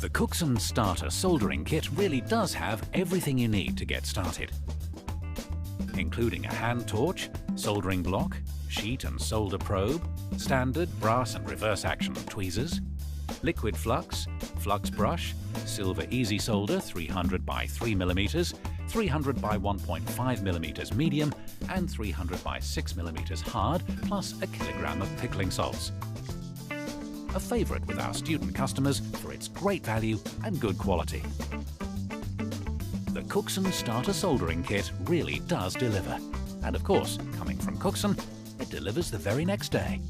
The Cookson starter soldering kit really does have everything you need to get started, including a hand torch, soldering block, sheet and solder probe, standard brass and reverse action tweezers, liquid flux, flux brush, silver easy solder 300 by 3 mm, 300 by 1.5 mm medium and 300 by 6 mm hard, plus a kilogram of pickling salts. A favourite with our student customers for its great value and good quality. The Cookson starter soldering kit really does deliver. And of course, coming from Cookson, it delivers the very next day.